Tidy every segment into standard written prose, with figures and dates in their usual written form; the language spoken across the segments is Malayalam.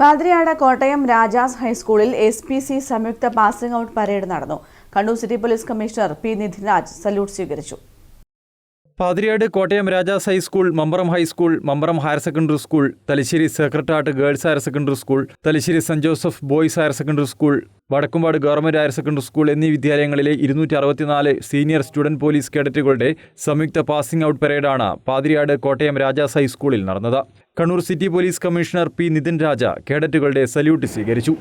പാതിരിയാട് കോട്ടയം രാജാസ് ഹൈസ്കൂളിൽ SPC സംയുക്ത പാസിംഗ് ഔട്ട് പരേഡ് നടന്നു. Kannur city police commissioner P. Nithinraj salute സ്വീകരിച്ചു. Pathiriyad Kottayam Rajas high school, Mambaram high school, Mambaram higher secondary school, Thalassery sacred heart girls higher secondary school, Thalassery saint Joseph boys higher secondary school, Vadakkumpad government higher secondary school എന്നീ വിദ്യാലയങ്ങളിലെ 264 സീനിയർ സ്റ്റുഡന്റ് പോലീസ് കേഡറ്റുകളുടെ സംയുക്ത പാസിംഗ് ഔട്ട് പരേഡാണ് പാതിരിയാട് കോട്ടയം രാജാസ് ഹൈസ്കൂളിൽ നടന്നത്. Kannur city police commissioner P. Nithinraj കേഡറ്റുകളുടെ സല്യൂട്ട് സ്വീകരിച്ചു.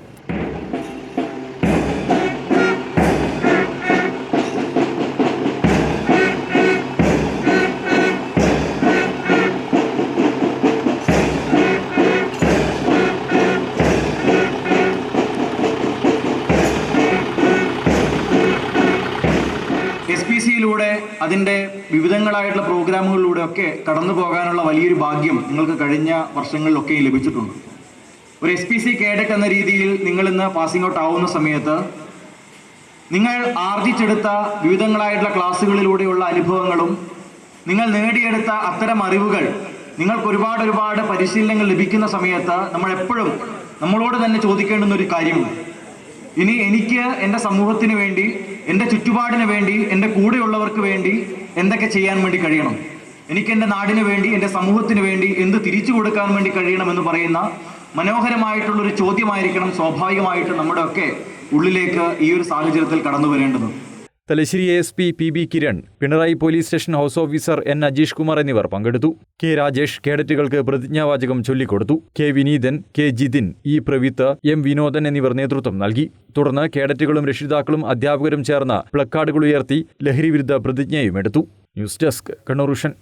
SPCയിലൂടെ അതിൻ്റെ വിവിധങ്ങളായിട്ടുള്ള പ്രോഗ്രാമുകളിലൂടെ ഒക്കെ കടന്നു പോകാനുള്ള വലിയൊരു ഭാഗ്യം നിങ്ങൾക്ക് കഴിഞ്ഞ വർഷങ്ങളിലൊക്കെ ലഭിച്ചിട്ടുണ്ട്. ഒരു SPC കേഡറ്റ് എന്ന രീതിയിൽ നിങ്ങൾ ഇന്ന് പാസിംഗ് ഔട്ട് ആവുന്ന സമയത്ത് നിങ്ങൾ ആർജിച്ചെടുത്ത വിവിധങ്ങളായിട്ടുള്ള ക്ലാസ്സുകളിലൂടെയുള്ള അനുഭവങ്ങളും നിങ്ങൾ നേടിയെടുത്ത അത്തരം അറിവുകൾ നിങ്ങൾക്ക് ഒരുപാട് പരിശീലനങ്ങൾ ലഭിക്കുന്ന സമയത്ത് നമ്മളെപ്പോഴും നമ്മളോട് തന്നെ ചോദിക്കേണ്ടുന്ന ഒരു കാര്യമുണ്ട്. ഇനി എനിക്ക് എൻ്റെ സമൂഹത്തിന് വേണ്ടി, എൻ്റെ ചുറ്റുപാടിന് വേണ്ടി, എൻ്റെ കൂടെയുള്ളവർക്ക് വേണ്ടി എന്തൊക്കെ ചെയ്യാൻ വേണ്ടി കഴിയണം, എനിക്ക് എൻ്റെ നാടിന് വേണ്ടി, എൻ്റെ സമൂഹത്തിന് വേണ്ടി എന്ത് തിരിച്ചു കൊടുക്കാൻ വേണ്ടി കഴിയണമെന്ന് പറയുന്ന മനോഹരമായിട്ടുള്ളൊരു ചോദ്യമായിരിക്കണം സ്വാഭാവികമായിട്ടും നമ്മുടെ ഒക്കെ ഉള്ളിലേക്ക് ഈ ഒരു സാഹചര്യത്തിൽ കടന്നു വരേണ്ടത്. Thalassery ASP PB Kiran, Pinarayi police station house officer N. Ajeesh Kumar എന്നിവർ പങ്കെടുത്തു. K. രാജേഷ് കേഡറ്റുകൾക്ക് പ്രതിജ്ഞാവാചകം ചൊല്ലിക്കൊടുത്തു. K. വിനീതൻ, K. Jithin, E. പ്രവിത്ത്, M. Vinodan എന്നിവർ നേതൃത്വം നൽകി. തുടർന്ന് കേഡറ്റുകളും രക്ഷിതാക്കളും അധ്യാപകരും ചേർന്ന് പ്ലക്കാർഡുകൾ ഉയർത്തി ലഹരിവിരുദ്ധ പ്രതിജ്ഞയും എടുത്തു. News desk, Kannur vision.